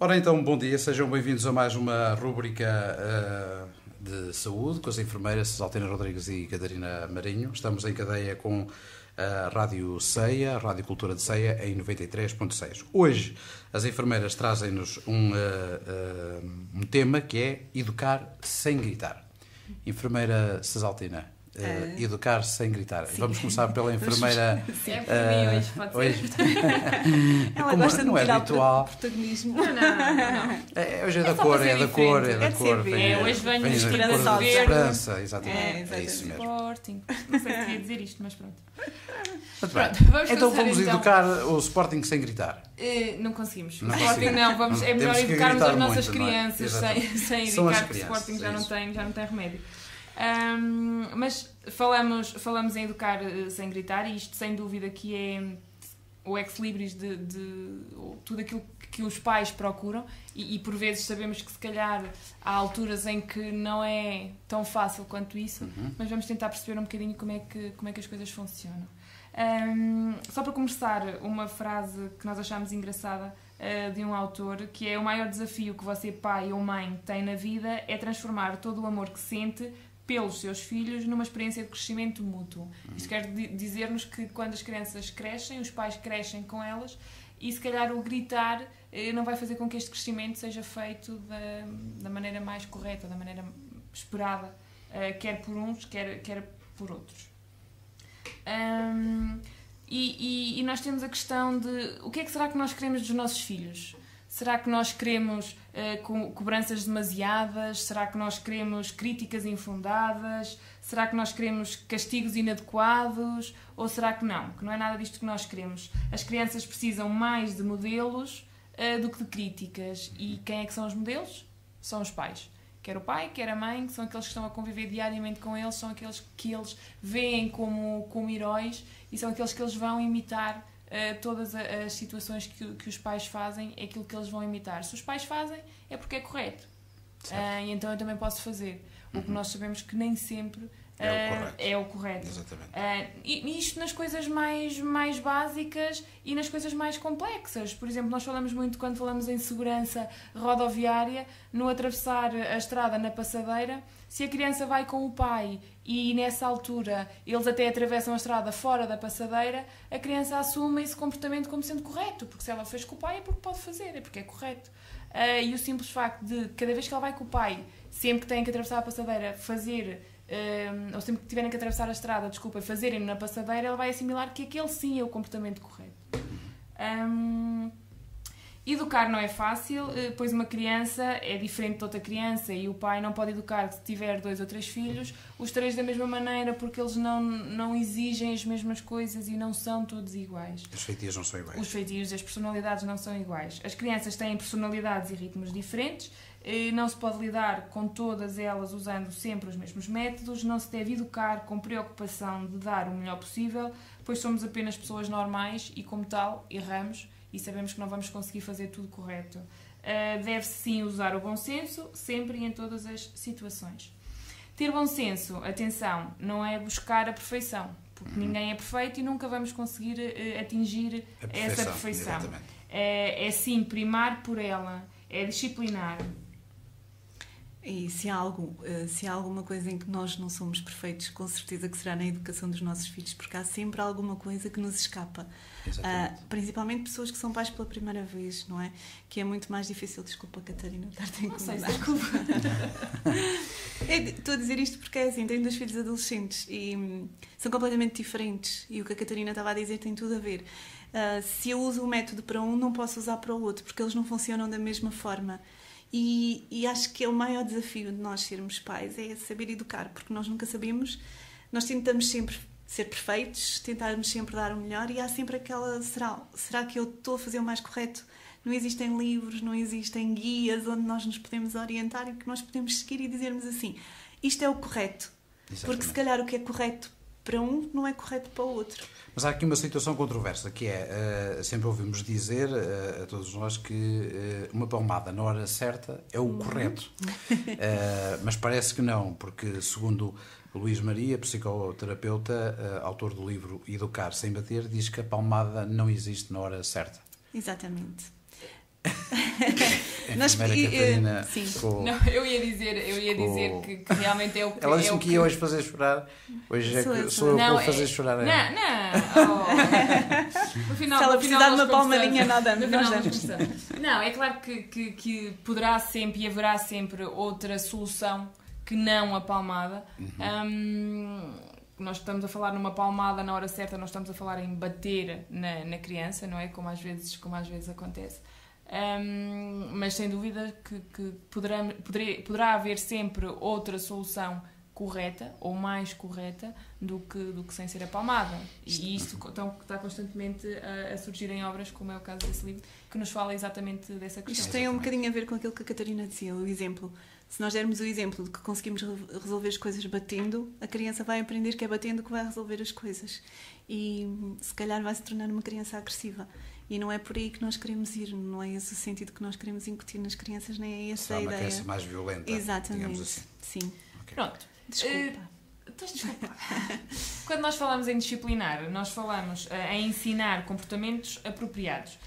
Ora então, bom dia, sejam bem-vindos a mais uma rúbrica de saúde com as enfermeiras Cisaltina Rodrigues e Catarina Marinho. Estamos em cadeia com a Rádio Ceia, a Rádio Cultura de Ceia, em 93.6. Hoje as enfermeiras trazem-nos um tema que é educar sem gritar. Enfermeira Cisaltina, educar sem gritar. Sim. Vamos começar pela enfermeira. Sim, é para mim hoje, pode ser. Ela gosta de não é habitual. Protagonismo. Não. Hoje é da cor, é da cor. Hoje venho de esperança. Esperança, exatamente. É isso mesmo. Sporting. Não sei se queria dizer isto, mas pronto. Então vamos educar o Sporting sem gritar. Não conseguimos. O Sporting não, é melhor educarmos as nossas crianças sem educar, porque o Sporting já não tem remédio. Mas falamos em educar sem gritar, e isto sem dúvida que é o ex-libris de tudo aquilo que os pais procuram, e por vezes sabemos que se calhar há alturas em que não é tão fácil quanto isso, mas vamos tentar perceber um bocadinho como é que as coisas funcionam. Só para começar, uma frase que nós achámos engraçada de um autor, que é: o maior desafio que você, pai ou mãe, tem na vida é transformar todo o amor que sente pelos seus filhos numa experiência de crescimento mútuo. Isto quer dizer-nos que quando as crianças crescem, os pais crescem com elas, e se calhar o gritar não vai fazer com que este crescimento seja feito da maneira mais correta, da maneira esperada, quer por uns, quer por outros. E nós temos a questão de o que é que será que nós queremos dos nossos filhos? Será que nós queremos cobranças demasiadas? Será que nós queremos críticas infundadas? Será que nós queremos castigos inadequados? Ou será que não é nada disto que nós queremos? As crianças precisam mais de modelos do que de críticas. E quem é que são os modelos? São os pais. Quer o pai, quer a mãe, que são aqueles que estão a conviver diariamente com eles, são aqueles que eles veem como heróis, e são aqueles que eles vão imitar. Todas as situações que os pais fazem é aquilo que eles vão imitar. Se os pais fazem, é porque é correto. E então eu também posso fazer. O que nós sabemos que nem sempre é o correto. Exatamente. E isto nas coisas mais básicas e nas coisas mais complexas. Por exemplo, nós falamos muito, quando falamos em segurança rodoviária, no atravessar a estrada na passadeira. Se a criança vai com o pai e nessa altura eles até atravessam a estrada fora da passadeira, a criança assume esse comportamento como sendo correto, porque se ela fez com o pai é porque pode fazer, é porque é correto. E o simples facto de, cada vez que ela vai com o pai, sempre que têm que atravessar a passadeira, ou sempre que tiverem que atravessar a estrada, fazerem na passadeira, ela vai assimilar que aquele sim é o comportamento correto. Educar não é fácil, pois uma criança é diferente de outra criança, e o pai não pode educar, se tiver 2 ou 3 filhos, os 3 da mesma maneira, porque eles não exigem as mesmas coisas e não são todos iguais. Os feitios não são iguais. Os feitios, as personalidades não são iguais. As crianças têm personalidades e ritmos diferentes, não se pode lidar com todas elas usando sempre os mesmos métodos, não se deve educar com preocupação de dar o melhor possível, pois somos apenas pessoas normais e, como tal, erramos. E sabemos que não vamos conseguir fazer tudo correto. Deve-se sim usar o bom senso, sempre e em todas as situações. Ter bom senso, atenção, não é buscar a perfeição, porque ninguém é perfeito e nunca vamos conseguir atingir essa perfeição. É sim primar por ela, é disciplinar. E se há alguma coisa em que nós não somos perfeitos, com certeza que será na educação dos nossos filhos, porque há sempre alguma coisa que nos escapa. Principalmente pessoas que são pais pela primeira vez, não é? Que é muito mais difícil. Desculpa, Catarina, estar-te a incomodar. Desculpa. Estou a dizer isto porque é assim, tenho 2 filhos adolescentes e são completamente diferentes, e o que a Catarina estava a dizer tem tudo a ver. Se eu uso o método para um, não posso usar para o outro, porque eles não funcionam da mesma forma. E acho que é o maior desafio de nós sermos pais, é saber educar, porque nós nunca sabemos, nós tentamos sempre ser perfeitos, tentarmos sempre dar o melhor, e há sempre aquela, será que eu estou a fazer o mais correto? Não existem livros, não existem guias onde nós nos podemos orientar e que nós podemos seguir e dizermos assim, isto é o correto. Exatamente. Porque se calhar o que é correto para um não é correto para o outro. Mas há aqui uma situação controversa, que é, sempre ouvimos dizer a todos nós que uma palmada na hora certa é o correto. Mas parece que não, porque segundo Luís Maria, psicoterapeuta, autor do livro Educar Sem Bater, diz que a palmada não existe na hora certa. Exatamente. enfermeira Catarina ficou... Não, eu ia dizer que realmente é o que... Ela disse-me que ia hoje fazer chorar. Hoje é que sou eu que vou fazer chorar. No final, se ela precisar de uma palmadinha, nada. Não, é claro que poderá sempre e haverá sempre outra solução que não a palmada. Nós estamos a falar numa palmada na hora certa, nós estamos a falar em bater na criança, não é? Como às vezes acontece. Mas sem dúvida que poderá haver sempre outra solução correta ou mais correta do que sem ser a palmada. E isto está constantemente a surgir em obras, como é o caso desse livro, que nos fala exatamente dessa questão. Isto tem um bocadinho a ver com aquilo que a Catarina dizia, o exemplo. Se nós dermos o exemplo de que conseguimos resolver as coisas batendo, a criança vai aprender que é batendo que vai resolver as coisas. E se calhar vai se tornar uma criança agressiva. E não é por aí que nós queremos ir, não é esse o sentido que nós queremos incutir nas crianças, nem é essa a ideia. Uma criança mais violenta, exatamente, assim. Sim. Okay. Pronto. Desculpa. Quando nós falamos em disciplinar, nós falamos em ensinar comportamentos apropriados,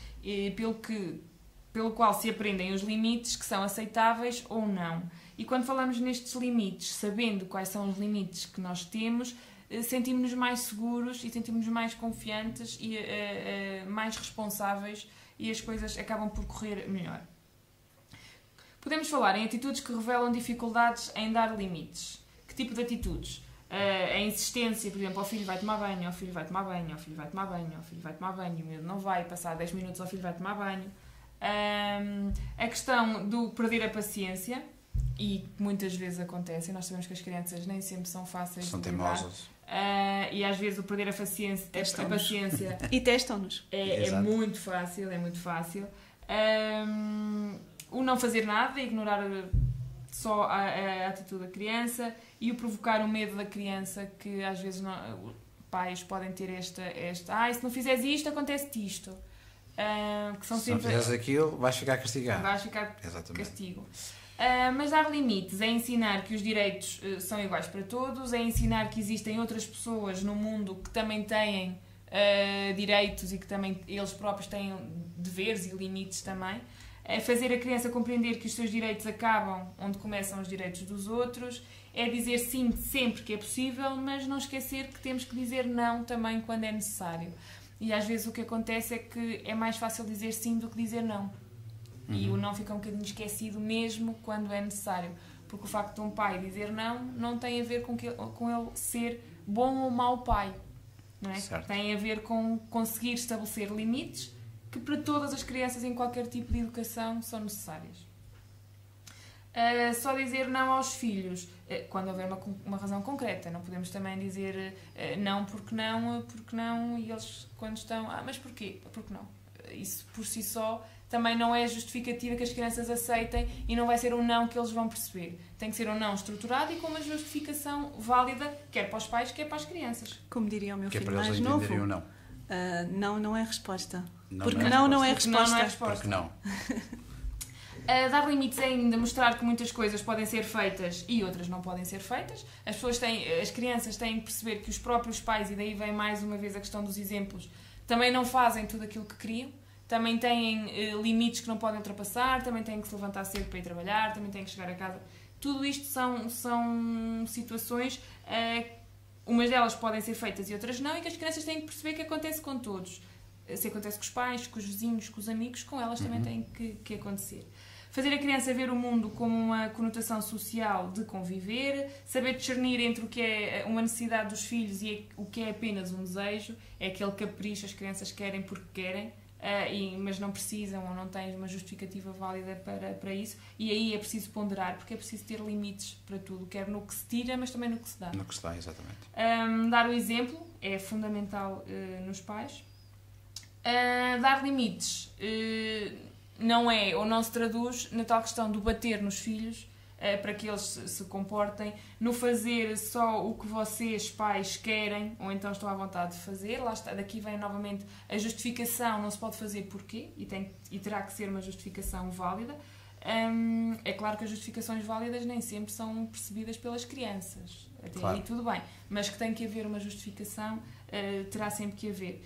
pelo qual se aprendem os limites que são aceitáveis ou não. E quando falamos nestes limites, sabendo quais são os limites que nós temos, sentimos-nos mais seguros e sentimos-nos mais confiantes e mais responsáveis, e as coisas acabam por correr melhor. Podemos falar em atitudes que revelam dificuldades em dar limites. Que tipo de atitudes? A insistência, por exemplo, o filho vai tomar banho, o filho vai tomar banho, o filho vai tomar banho, o filho vai tomar banho, o miúdo não vai, passar 10 minutos o filho vai tomar banho. A questão do perder a paciência, e muitas vezes acontece, nós sabemos que as crianças nem sempre são fáceis de lidar. São teimosas. E às vezes o perder a paciência e testam-nos. É muito fácil, o não fazer nada, ignorar só a atitude da criança, e o provocar o medo da criança, que às vezes pais podem ter esta se não fizeres isto, acontece-te isto. Que são se sempre... não fizeres aquilo, vais ficar castigado. Vais ficar Exatamente. Castigo. Mas dar limites é ensinar que os direitos são iguais para todos, é ensinar que existem outras pessoas no mundo que também têm direitos e que também eles próprios têm deveres e limites também. É fazer a criança compreender que os seus direitos acabam onde começam os direitos dos outros. É dizer sim sempre que é possível, mas não esquecer que temos que dizer não também quando é necessário. E às vezes o que acontece é que é mais fácil dizer sim do que dizer não. E o não fica um bocadinho esquecido mesmo quando é necessário. Porque o facto de um pai dizer não tem a ver com ele ser bom ou mau pai. Não é? Tem a ver com conseguir estabelecer limites que para todas as crianças em qualquer tipo de educação são necessárias. Só dizer não aos filhos quando houver uma razão concreta. Não podemos também dizer não, e eles quando estão... mas porquê? Porque não? Isso por si só também não é justificativa que as crianças aceitem, e não vai ser um não que eles vão perceber. Tem que ser um não estruturado e com uma justificação válida, quer para os pais, quer para as crianças. Como diria o meu filho para mais eles novo, não é resposta. Porque não é resposta. Porque não. Dar limites é ainda mostrar que muitas coisas podem ser feitas e outras não podem ser feitas. As crianças têm que perceber que os próprios pais, e daí vem mais uma vez a questão dos exemplos, também não fazem tudo aquilo que queriam. Também têm limites que não podem ultrapassar, também têm que se levantar cedo para ir trabalhar, também têm que chegar a casa. Tudo isto são situações, umas delas podem ser feitas e outras não, e que as crianças têm que perceber que acontece com todos. Se acontece com os pais, com os vizinhos, com os amigos, com elas também tem que acontecer. Fazer a criança ver o mundo como uma conotação social de conviver, saber discernir entre o que é uma necessidade dos filhos e o que é apenas um desejo, é aquele capricho, as crianças querem porque querem, mas não precisam ou não têm uma justificativa válida para isso, e aí é preciso ponderar, porque é preciso ter limites para tudo, quer no que se tira, mas também no que se dá. No que se dá, exatamente. Dar o exemplo é fundamental nos pais. Dar limites não é ou não se traduz na tal questão do bater nos filhos para que eles se comportem, no fazer só o que vocês, pais, querem ou então estão à vontade de fazer. Lá está, daqui vem novamente a justificação, não se pode fazer porquê, e terá que ser uma justificação válida. É claro que as justificações válidas nem sempre são percebidas pelas crianças, até claro. Aí tudo bem, mas que tem que haver uma justificação, terá sempre que haver.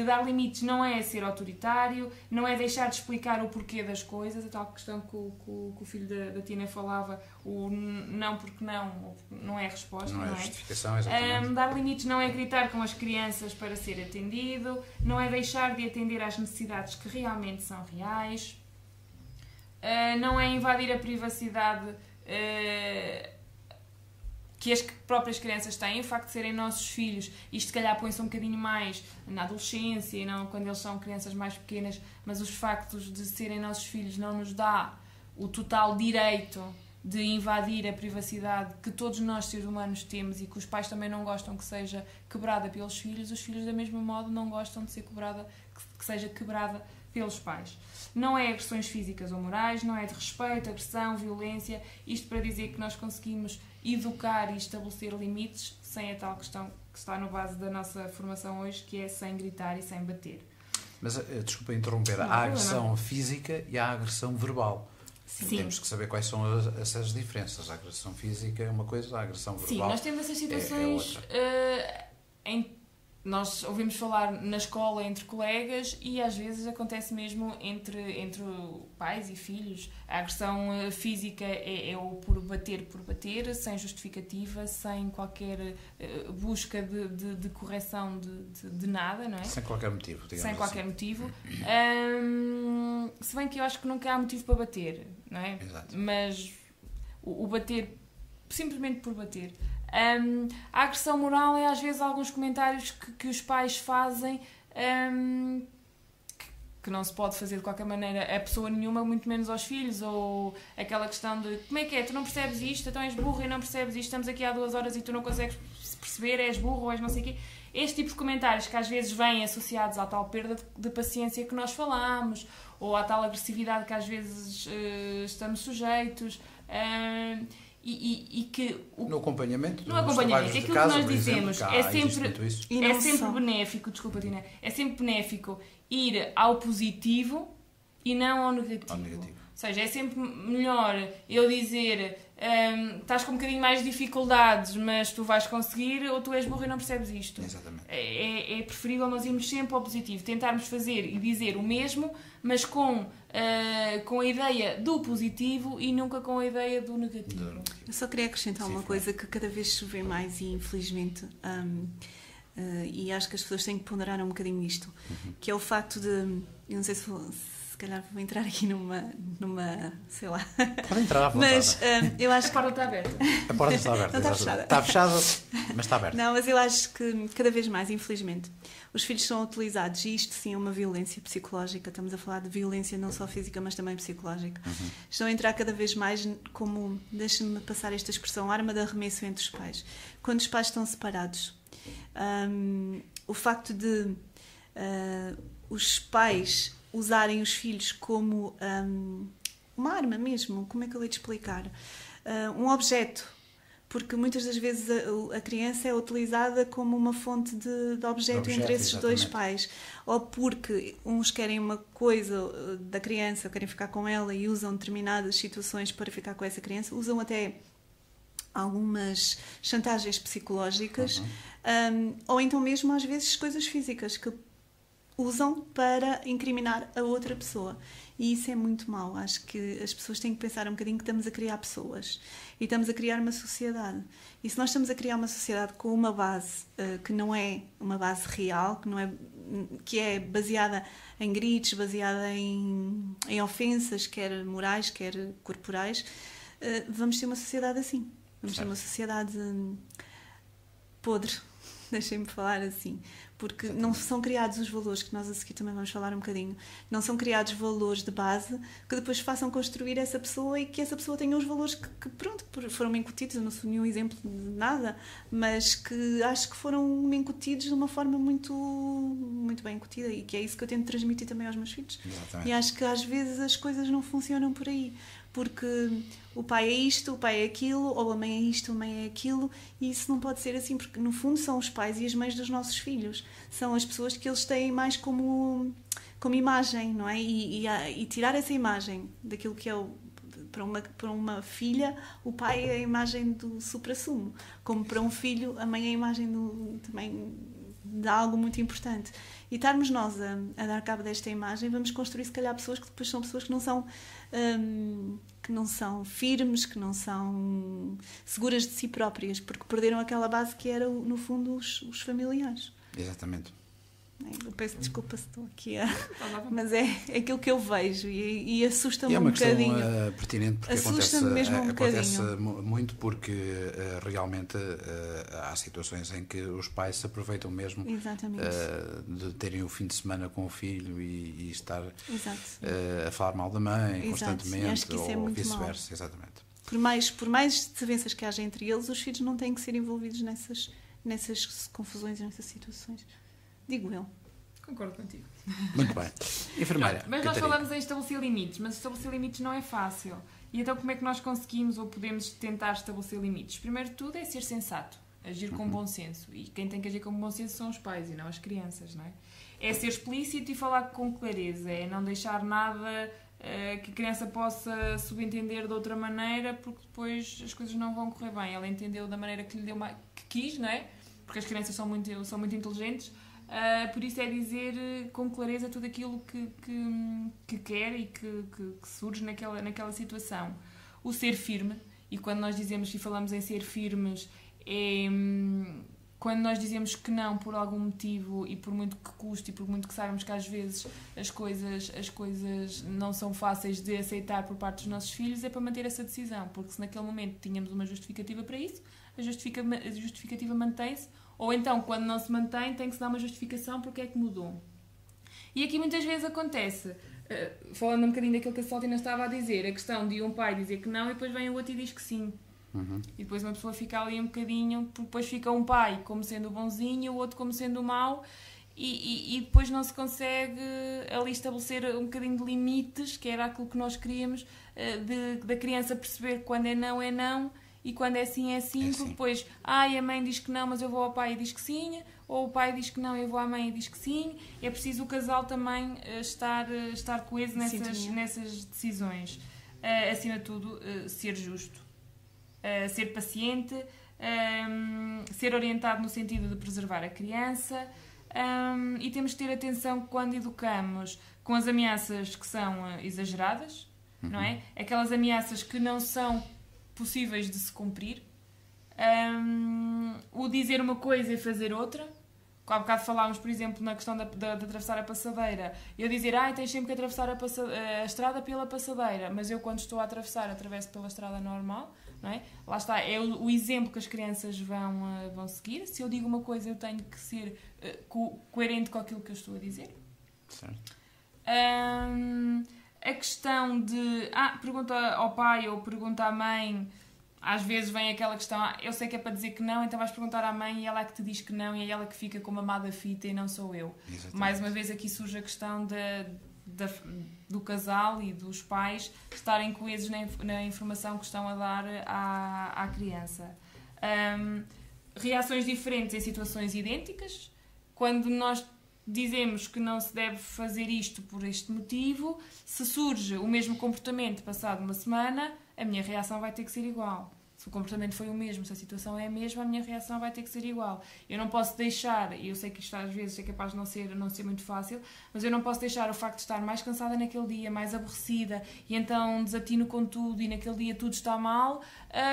Dar limites não é ser autoritário, não é deixar de explicar o porquê das coisas, a tal questão que o filho da Tina falava, o não porque não é resposta. Não é justificação, exatamente. Dar limites não é gritar com as crianças para ser atendido, não é deixar de atender às necessidades que realmente são reais, não é invadir a privacidade que as próprias crianças têm. O facto de serem nossos filhos, isto se calhar põe-se um bocadinho mais na adolescência e não quando eles são crianças mais pequenas, mas os factos de serem nossos filhos não nos dá o total direito de invadir a privacidade que todos nós seres humanos temos e que os pais também não gostam que seja quebrada pelos filhos. Os filhos, da mesma modo, não gostam de ser que seja quebrada pelos pais. Não é agressões físicas ou morais, não é de respeito, agressão, violência. Isto para dizer que nós conseguimos educar e estabelecer limites sem a tal questão que está no base da nossa formação hoje, que é sem gritar e sem bater. Mas, desculpa interromper, há a agressão física e há a agressão verbal. Sim. Temos que saber quais são essas diferenças. A agressão física é uma coisa, a agressão verbal. Sim, nós temos essas situações nós ouvimos falar na escola entre colegas e às vezes acontece mesmo entre pais e filhos. A agressão física é o por bater, sem justificativa, sem qualquer busca de correção de nada, não é? Sem qualquer motivo, digamos Sem qualquer assim. motivo. Se bem que eu acho que nunca há motivo para bater, não é? Exato. Mas o bater, simplesmente por bater. A agressão moral é às vezes alguns comentários que os pais fazem que não se pode fazer de qualquer maneira a pessoa nenhuma, muito menos aos filhos, ou aquela questão de como é que é, tu não percebes isto, então és burro e não percebes isto, estamos aqui há 2 horas e tu não consegues perceber, és burro ou és não sei o quê. Este tipo de comentários que às vezes vêm associados à tal perda de paciência que nós falamos, ou à tal agressividade que às vezes estamos sujeitos. E que no acompanhamento, aquilo que nós dizemos é sempre benéfico, desculpa Tina, é sempre benéfico ir ao positivo e não ao negativo. Ou seja, é sempre melhor eu dizer estás com um bocadinho mais de dificuldades, mas tu vais conseguir, ou tu és burro e não percebes isto. Exatamente. É preferível nós irmos sempre ao positivo, tentarmos fazer e dizer o mesmo, mas com a ideia do positivo e nunca com a ideia do negativo. Eu só queria acrescentar uma coisa que cada vez se vê mais e infelizmente e acho que as pessoas têm que ponderar um bocadinho isto, que é o facto de, eu não sei se calhar vou entrar aqui numa sei lá. Pode entrar à vontade. Mas eu acho que a porta está aberta. A porta está aberta. Não está fechada. Está fechada, mas está aberta. Não, mas eu acho que cada vez mais, infelizmente, os filhos são utilizados, e isto sim é uma violência psicológica, estamos a falar de violência não só física, mas também psicológica. Estão a entrar cada vez mais como, deixem-me passar esta expressão, arma de arremesso entre os pais. Quando os pais estão separados, o facto de os pais usarem os filhos como uma arma mesmo, como é que eu hei de explicar? Um objeto, porque muitas das vezes a criança é utilizada como uma fonte de objeto entre esses dois pais, ou porque uns querem uma coisa da criança, querem ficar com ela e usam determinadas situações para ficar com essa criança, usam até algumas chantagens psicológicas, ou então mesmo às vezes coisas físicas que usam para incriminar a outra pessoa. E isso é muito mau. Acho que as pessoas têm que pensar um bocadinho que estamos a criar pessoas e estamos a criar uma sociedade. E se nós estamos a criar uma sociedade com uma base que não é uma base real, que é baseada em gritos, baseada em ofensas, quer morais, quer corporais, vamos ter uma sociedade assim. Vamos ter uma sociedade podre, deixem-me falar assim, porque não são criados os valores, que nós a seguir também vamos falar um bocadinho, não são criados valores de base que depois façam construir essa pessoa e que essa pessoa tenha os valores que pronto, foram incutidos. Eu não sou nenhum exemplo de nada, mas que acho que foram incutidos de uma forma muito, muito bem incutida, e que é isso que eu tento transmitir também aos meus filhos. Exatamente. E acho que às vezes as coisas não funcionam por aí, porque o pai é isto, o pai é aquilo, ou a mãe é isto, a mãe é aquilo, e isso não pode ser assim, porque no fundo são os pais e as mães dos nossos filhos, são as pessoas que eles têm mais como imagem, não é? E tirar essa imagem daquilo que é para uma filha, o pai é a imagem do supra-sumo, como para um filho, a mãe é a imagem também de algo muito importante. E estarmos nós a dar cabo desta imagem, vamos construir se calhar pessoas que depois são pessoas que não são firmes, que não são seguras de si próprias, porque perderam aquela base que era, no fundo, os familiares. Exatamente. Eu peço desculpa se estou aqui mas é aquilo que eu vejo e assusta-me um bocadinho. É uma questão pertinente, porque acontece muito, porque realmente há situações em que os pais se aproveitam mesmo de terem o fim de semana com o filho e estar a falar mal da mãe constantemente, ou vice-versa. Exatamente. Por mais desavenças que haja entre eles, os filhos não têm que ser envolvidos nessas confusões e nessas situações. Digo eu. Concordo contigo. Muito bem. Enfermeira. Mas nós falamos em estabelecer limites, mas estabelecer limites não é fácil. E então como é que nós conseguimos ou podemos tentar estabelecer limites? Primeiro de tudo é ser sensato, agir com bom senso. E quem tem que agir com bom senso são os pais e não as crianças, não é? É ser explícito e falar com clareza, é não deixar nada que a criança possa subentender de outra maneira, porque depois as coisas não vão correr bem. Ela entendeu da maneira que lhe deu que quis, não é? Porque as crianças são muito inteligentes. Por isso é dizer com clareza tudo aquilo que quer e que surge naquela situação. O ser firme, e quando nós dizemos e falamos em ser firmes, é quando nós dizemos que não por algum motivo e por muito que custe e por muito que saibamos que às vezes as coisas não são fáceis de aceitar por parte dos nossos filhos, é para manter essa decisão, porque se naquele momento tínhamos uma justificativa para isso, a justificativa mantém-se. Ou então, quando não se mantém, tem que se dar uma justificação porque é que mudou. E aqui muitas vezes acontece, falando um bocadinho daquilo que a Saltina estava a dizer, a questão de um pai dizer que não e depois vem o outro e diz que sim. E depois uma pessoa fica ali um bocadinho, porque depois fica um pai como sendo o bonzinho, o outro como sendo o mau, e depois não se consegue ali estabelecer um bocadinho de limites, que era aquilo que nós queríamos, da criança perceber quando é não, e quando é sim, porque depois a mãe diz que não, mas eu vou ao pai e diz que sim, ou o pai diz que não e eu vou à mãe e diz que sim. É preciso o casal também estar coeso nessas decisões. Acima de tudo, ser justo, ser paciente, ser orientado no sentido de preservar a criança, e temos que ter atenção quando educamos com as ameaças que são exageradas, não é? Aquelas ameaças que não são possíveis de se cumprir, o dizer uma coisa e fazer outra. Há bocado falámos, por exemplo, na questão de atravessar a passadeira, eu dizer, tens sempre que atravessar a estrada pela passadeira, mas eu quando estou a atravessar, atravesso pela estrada normal, não é? Lá está, é o exemplo que as crianças vão seguir. Se eu digo uma coisa, eu tenho que ser coerente com aquilo que eu estou a dizer. Certo. A questão de pergunta ao pai ou pergunta à mãe, às vezes vem aquela questão, eu sei que é para dizer que não, então vais perguntar à mãe e ela é que te diz que não, e é ela que fica com uma má da fita e não sou eu. Exatamente. Mais uma vez aqui surge a questão do casal e dos pais estarem coesos na informação que estão a dar à criança. Reações diferentes em situações idênticas. Quando nós dizemos que não se deve fazer isto por este motivo, se surge o mesmo comportamento passado uma semana, a minha reação vai ter que ser igual. Se o comportamento foi o mesmo, se a situação é a mesma, a minha reação vai ter que ser igual. Eu não posso deixar, e eu sei que isto às vezes é capaz de não ser muito fácil, mas eu não posso deixar o facto de estar mais cansada naquele dia, mais aborrecida, e então desatino com tudo, e naquele dia tudo está mal,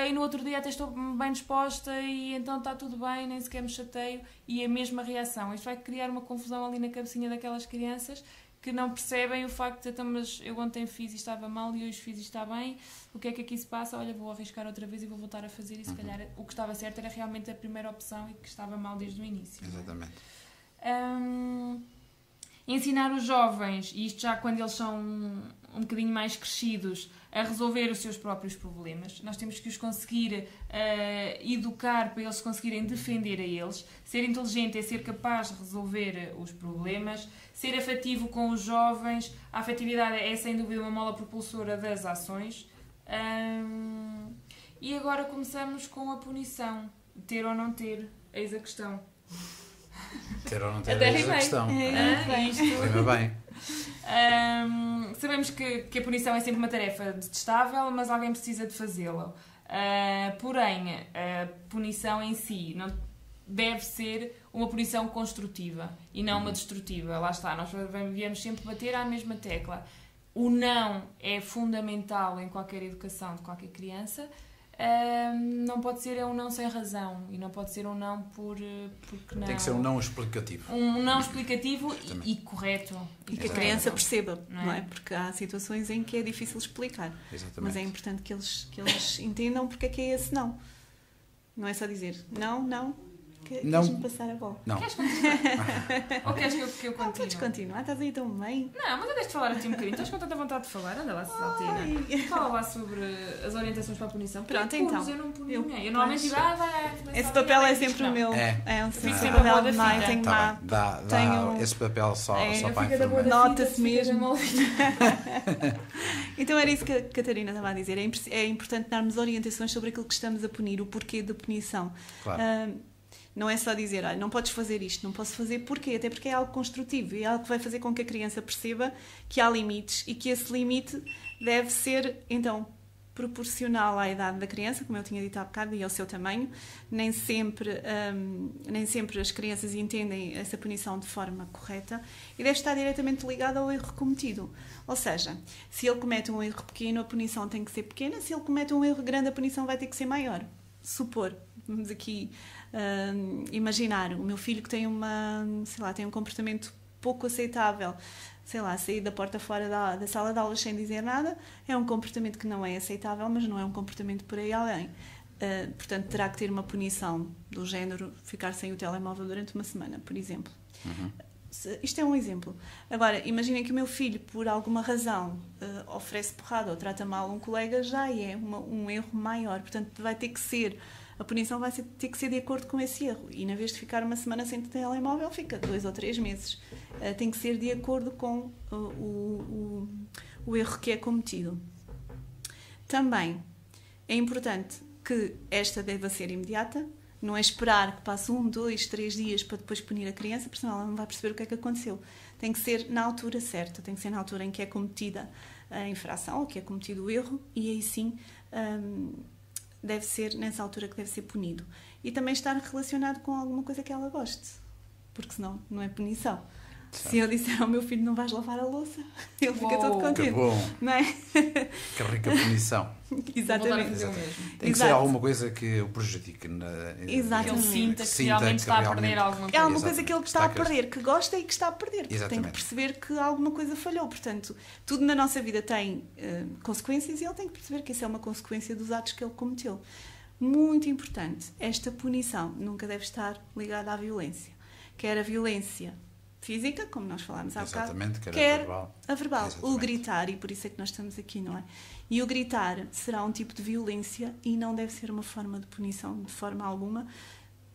e no outro dia até estou bem disposta, e então está tudo bem, nem sequer me chateio, e a mesma reação. Isto vai criar uma confusão ali na cabecinha daquelas crianças, que não percebem o facto de dizer, mas eu ontem fiz e estava mal e hoje fiz e está bem, o que é que aqui se passa? Olha, vou arriscar outra vez e vou voltar a fazer, e se calhar o que estava certo era realmente a primeira opção e que estava mal desde o início. Exatamente. Ensinar os jovens, e isto já quando eles são um bocadinho mais crescidos, a resolver os seus próprios problemas. Nós temos que os conseguir educar para eles conseguirem defender a eles. Ser inteligente é ser capaz de resolver os problemas. Ser afetivo com os jovens. A afetividade é sem dúvida uma mola propulsora das ações. E agora começamos com a punição. Ter ou não ter, eis a questão. Ter ou não ter, eis a questão. Rima bem. Sabemos que a punição é sempre uma tarefa detestável, mas alguém precisa de fazê-la. Porém, a punição em si não deve ser uma punição construtiva e não uma destrutiva. Lá está, nós viemos sempre bater à mesma tecla. O não é fundamental em qualquer educação de qualquer criança. Não pode ser um não sem razão e não pode ser um não porque não. Tem que ser um não explicativo. Um não explicativo e correto. E que a criança perceba, não é? Porque há situações em que é difícil explicar. Exatamente. Mas é importante que eles entendam porque é que é esse não. Não é só dizer não. Queres-me passar a bola? Não. Queres continuar? Ou queres que eu continue? Podes continuar, estás aí tão bem. Não, mas eu deixo-te falar aqui um bocadinho. Estás com tanta vontade de falar? Anda lá, Cesaltina. Fala lá sobre as orientações para a punição. Pronto, então. Eu não punho ninguém. Eu normalmente digo, esse papel é sempre o meu. É um papel de mãe. Tenho má. Dá esse papel só para a enfermeira. Nota-se mesmo. Então era isso que a Catarina estava a dizer. É importante darmos orientações sobre aquilo que estamos a punir, o porquê da punição. Claro. Não é só dizer, olha, não podes fazer isto, não posso fazer, porquê? Até porque é algo construtivo e é algo que vai fazer com que a criança perceba que há limites e que esse limite deve ser, então, proporcional à idade da criança, como eu tinha dito há bocado, e ao seu tamanho. Nem sempre as crianças entendem essa punição de forma correta e deve estar diretamente ligada ao erro cometido. Ou seja, se ele comete um erro pequeno, a punição tem que ser pequena, se ele comete um erro grande, a punição vai ter que ser maior. Supor, vamos aqui imaginar, o meu filho que tem tem um comportamento pouco aceitável, sair da porta fora da sala de aulas sem dizer nada, é um comportamento que não é aceitável, mas não é um comportamento por aí além. Portanto, terá que ter uma punição do género ficar sem o telemóvel durante uma semana, por exemplo. Isto é um exemplo. Agora, imaginem que o meu filho, por alguma razão, oferece porrada ou trata mal um colega, já é um erro maior. Portanto, a punição vai ter que ser de acordo com esse erro. E, na vez de ficar uma semana sem telemóvel, fica 2 ou 3 meses. Tem que ser de acordo com o erro que é cometido. Também é importante que esta deva ser imediata. Não é esperar que passe 1, 2, 3 dias para depois punir a criança, porque senão ela não vai perceber o que é que aconteceu. Tem que ser na altura certa, tem que ser na altura em que é cometida a infração, ou que é cometido o erro, e aí sim deve ser nessa altura que deve ser punido. E também estar relacionado com alguma coisa que ela goste, porque senão não é punição. Certo. Se eu disser ao meu filho não vais lavar a louça, ele fica todo contente. Que bom! Não é? Que rica punição. Exatamente. Tem que ser alguma coisa que o prejudique. Que ele sinta que realmente está a perder alguma coisa. É alguma coisa que ele está a perder, que gosta e que está a perder. Tem que perceber que alguma coisa falhou. Portanto, tudo na nossa vida tem consequências e ele tem que perceber que isso é uma consequência dos atos que ele cometeu. Muito importante, esta punição nunca deve estar ligada à violência. Quer a violência física, como nós falámos há bocado, quer a verbal. O gritar, e por isso é que nós estamos aqui, não é? E o gritar será um tipo de violência e não deve ser uma forma de punição de forma alguma.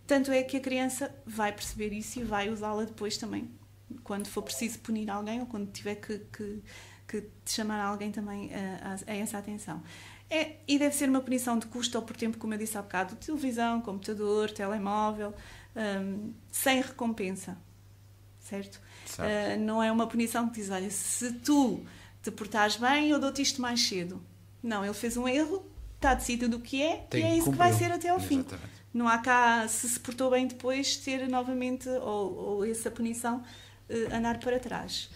Tanto é que a criança vai perceber isso e vai usá-la depois também, quando for preciso punir alguém ou quando tiver que chamar alguém também a essa atenção. E deve ser uma punição de custo ou por tempo, como eu disse há bocado, televisão, computador, telemóvel, sem recompensa. Certo? Não é uma punição que diz, olha, se tu te portares bem, eu dou-te isto mais cedo. Não, ele fez um erro, está decidido do que é, e é isso que vai ser até ao fim. Não há cá, se portou bem depois, ter novamente, ou essa punição, andar para trás.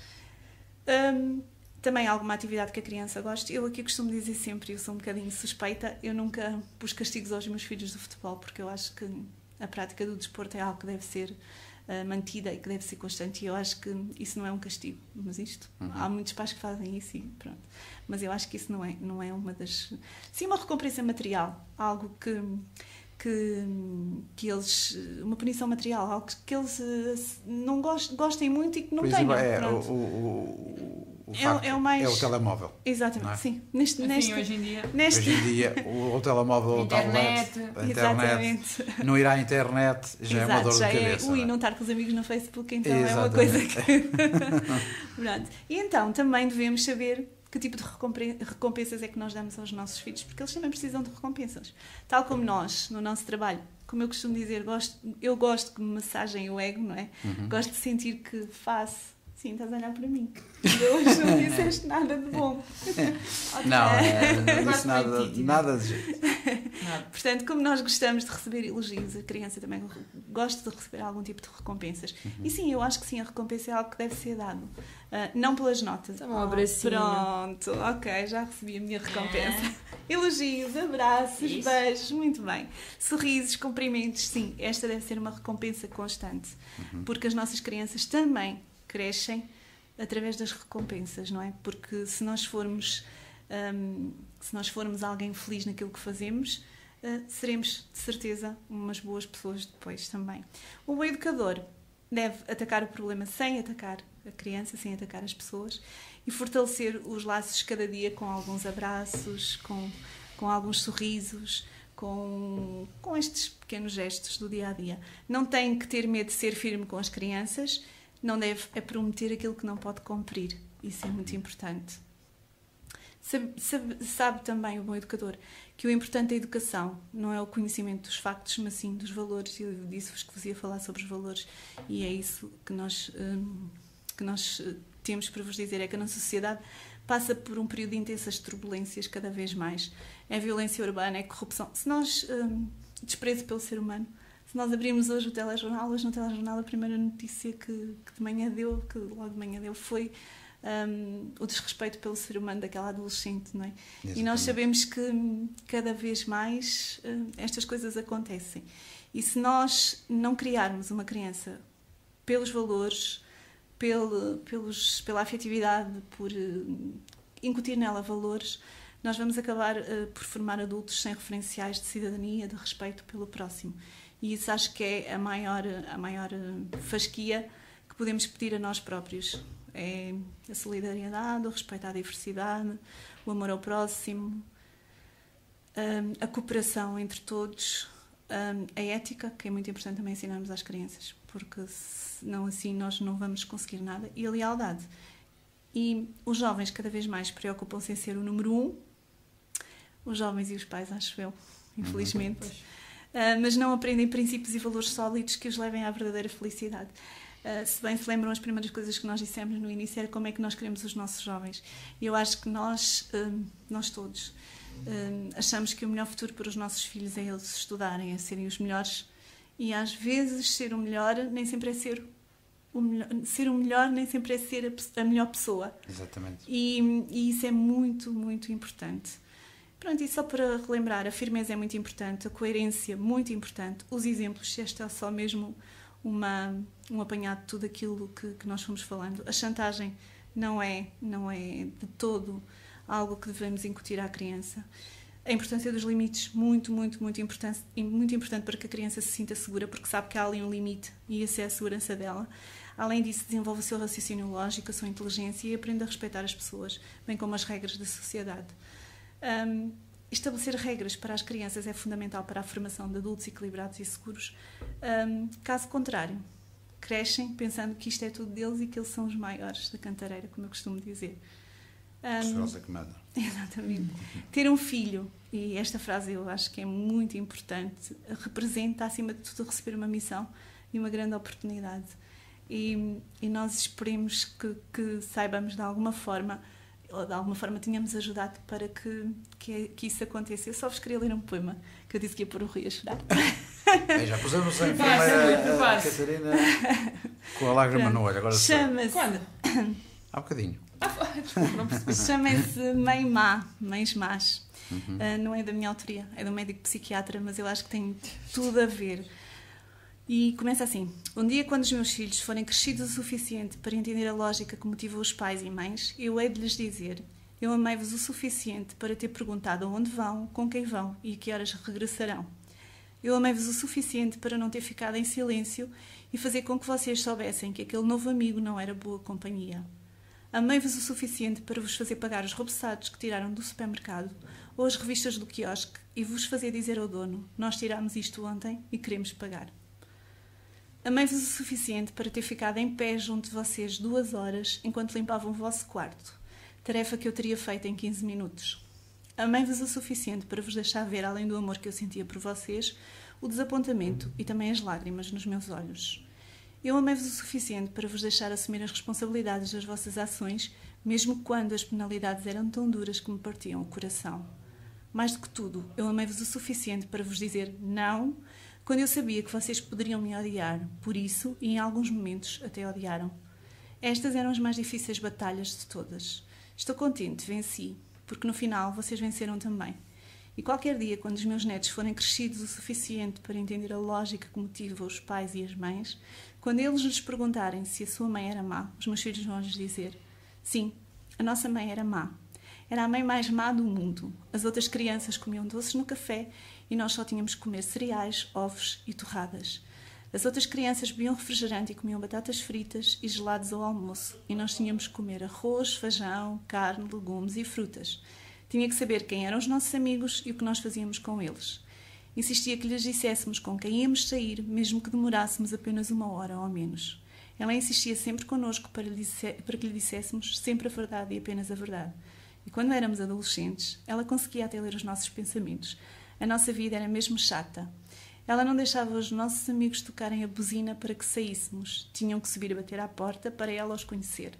Também alguma atividade que a criança goste. Eu aqui costumo dizer sempre, eu sou um bocadinho suspeita, eu nunca pus castigos aos meus filhos do futebol, porque eu acho que a prática do desporto é algo que deve ser mantida e que deve ser constante, e eu acho que isso não é um castigo, mas há muitos pais que fazem isso e pronto, mas eu acho que isso não é uma das... Sim, uma recompensa material, algo que eles... uma punição material, algo que eles não gostem muito e que não tenham. É o telemóvel. Exatamente, é? Sim. Hoje em dia o telemóvel, o tablet, a internet, não ir à internet já é uma dor de cabeça. Não estar com os amigos no Facebook, então é uma coisa que... Pronto. E então também devemos saber que tipo de recompensas é que nós damos aos nossos filhos, porque eles também precisam de recompensas. Tal como nós, no nosso trabalho, como eu costumo dizer, eu gosto que me massageiem o ego, não é? Gosto de sentir que faço. Sim, estás a olhar para mim. Hoje não disseste nada de bom. Não disse nada de jeito. Portanto, como nós gostamos de receber elogios, a criança também gosta de receber algum tipo de recompensas. E sim, eu acho que sim, a recompensa é algo que deve ser dado. Não pelas notas. Um abracinho. Pronto, ok, já recebi a minha recompensa. Elogios, abraços, beijos, muito bem. Sorrisos, cumprimentos, sim, esta deve ser uma recompensa constante. Porque as nossas crianças também crescem através das recompensas, não é? Porque se nós formos alguém feliz naquilo que fazemos, seremos de certeza umas boas pessoas depois também. O bom educador deve atacar o problema sem atacar a criança, sem atacar as pessoas, e fortalecer os laços cada dia com alguns abraços, com alguns sorrisos, com estes pequenos gestos do dia a dia. Não tem que ter medo de ser firme com as crianças, não deve prometer aquilo que não pode cumprir. Isso é muito importante. Sabe também o bom educador que o importante da educação não é o conhecimento dos factos, mas sim dos valores. Eu disse-vos que vos ia falar sobre os valores, e é isso que nós temos para vos dizer, é que a nossa sociedade passa por um período de intensas turbulências cada vez mais. É violência urbana, é corrupção. Se nós, desprezo pelo ser humano, se nós abrirmos hoje no telejornal a primeira notícia que logo de manhã deu, foi o desrespeito pelo ser humano daquela adolescente, não é? Exatamente. E nós sabemos que cada vez mais estas coisas acontecem. E se nós não criarmos uma criança pelos valores, pela afetividade, por incutir nela valores, nós vamos acabar por formar adultos sem referenciais de cidadania, de respeito pelo próximo. E isso acho que é a maior fasquia que podemos pedir a nós próprios. É a solidariedade, o respeito à diversidade, o amor ao próximo, a cooperação entre todos, a ética, que é muito importante também ensinarmos às crianças, porque senão assim nós não vamos conseguir nada, e a lealdade. E os jovens cada vez mais preocupam-se em ser o número 1, os jovens e os pais, acho eu, infelizmente, mas não aprendem princípios e valores sólidos que os levem à verdadeira felicidade. Se bem se lembram, as primeiras coisas que nós dissemos no início era como é que nós queremos os nossos jovens. E eu acho que nós todos, achamos que o melhor futuro para os nossos filhos é eles estudarem, é serem os melhores, e às vezes ser o melhor nem sempre é ser o melhor, nem sempre é ser a melhor pessoa. Exatamente. E isso é muito, muito importante. Pronto, e só para relembrar, a firmeza é muito importante, a coerência muito importante, os exemplos, este é só mesmo um apanhado de tudo aquilo que nós fomos falando. A chantagem não é de todo algo que devemos incutir à criança. A importância dos limites, muito, muito, muito importante, e muito importante para que a criança se sinta segura, porque sabe que há ali um limite e essa é a segurança dela. Além disso, desenvolve o seu raciocínio lógico, a sua inteligência, e aprende a respeitar as pessoas, bem como as regras da sociedade. Estabelecer regras para as crianças é fundamental para a formação de adultos equilibrados e seguros. Caso contrário, crescem pensando que isto é tudo deles e que eles são os maiores da cantareira, como eu costumo dizer. Exatamente. Ter um filho, e esta frase eu acho que é muito importante, representa, acima de tudo, receber uma missão e uma grande oportunidade. E nós esperemos que saibamos de alguma forma tenhamos ajudado para que isso aconteça. Eu só vos queria ler um poema que eu disse que ia pôr o Rui a chorar. Já pusemos a enfermeira Catarina com a lágrima no olho. Agora chama-se... Quando? Há bocadinho. Desculpa, não percebi. Chama-se Mães Más. Não é da minha autoria, é do médico psiquiatra, mas eu acho que tem tudo a ver. E começa assim: um dia, quando os meus filhos forem crescidos o suficiente para entender a lógica que motivou os pais e mães, eu hei de lhes dizer: eu amei-vos o suficiente para ter perguntado aonde vão, com quem vão e a que horas regressarão. Eu amei-vos o suficiente para não ter ficado em silêncio e fazer com que vocês soubessem que aquele novo amigo não era boa companhia. Amei-vos o suficiente para vos fazer pagar os repousados que tiraram do supermercado ou as revistas do quiosque e vos fazer dizer ao dono: nós tirámos isto ontem e queremos pagar. Amei-vos o suficiente para ter ficado em pé junto de vocês 2 horas enquanto limpavam o vosso quarto, tarefa que eu teria feito em 15 minutos. Amei-vos o suficiente para vos deixar ver, além do amor que eu sentia por vocês, o desapontamento e também as lágrimas nos meus olhos. Eu amei-vos o suficiente para vos deixar assumir as responsabilidades das vossas ações, mesmo quando as penalidades eram tão duras que me partiam o coração. Mais do que tudo, eu amei-vos o suficiente para vos dizer não, quando eu sabia que vocês poderiam me odiar. Por isso, e em alguns momentos, até odiaram. Estas eram as mais difíceis batalhas de todas. Estou contente, venci, porque no final vocês venceram também. E qualquer dia, quando os meus netos forem crescidos o suficiente para entender a lógica que motiva os pais e as mães, quando eles lhes perguntarem se a sua mãe era má, os meus filhos vão lhes dizer: sim, a nossa mãe era má. Era a mãe mais má do mundo. As outras crianças comiam doces no café e nós só tínhamos que comer cereais, ovos e torradas. As outras crianças bebiam refrigerante e comiam batatas fritas e gelados ao almoço e nós tínhamos que comer arroz, feijão, carne, legumes e frutas. Tinha que saber quem eram os nossos amigos e o que nós fazíamos com eles. Insistia que lhes disséssemos com quem íamos sair, mesmo que demorássemos apenas 1 hora ou menos. Ela insistia sempre connosco para que lhe disséssemos sempre a verdade e apenas a verdade. E quando éramos adolescentes, ela conseguia até ler os nossos pensamentos. A nossa vida era mesmo chata. Ela não deixava os nossos amigos tocarem a buzina para que saíssemos. Tinham que subir a bater à porta para ela os conhecer.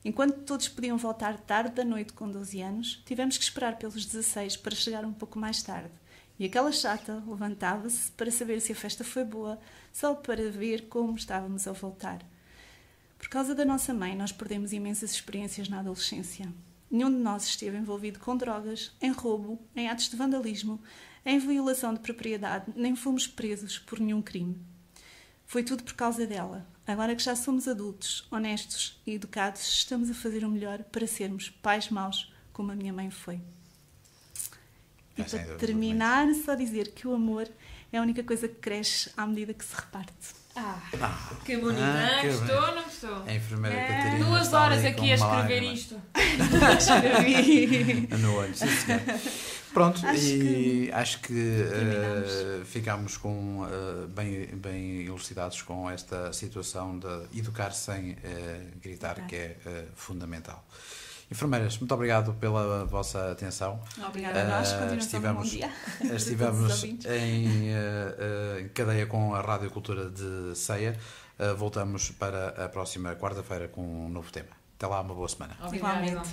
Enquanto todos podiam voltar tarde da noite com 12 anos, tivemos que esperar pelos 16 para chegar um pouco mais tarde. E aquela chata levantava-se para saber se a festa foi boa, só para ver como estávamos a voltar. Por causa da nossa mãe, nós perdemos imensas experiências na adolescência. Nenhum de nós esteve envolvido com drogas, em roubo, em atos de vandalismo, em violação de propriedade, nem fomos presos por nenhum crime. Foi tudo por causa dela. Agora que já somos adultos, honestos e educados, estamos a fazer o melhor para sermos pais maus, como a minha mãe foi. E para terminar, só dizer que o amor é a única coisa que cresce à medida que se reparte. Que bonita. Gostou ou não gostou? A enfermeira Catarina 2 horas aqui a escrever isto. Escrevi. No olho, sim, senhor. Pronto, acho que ficámos com, bem elucidados com esta situação de educar sem gritar, que é fundamental. Enfermeiras, muito obrigado pela vossa atenção. Obrigada a nós, continuação de bom dia. Estivemos em cadeia com a Rádio Cultura de Ceia. Voltamos para a próxima quarta-feira com um novo tema. Até lá, uma boa semana. Igualmente.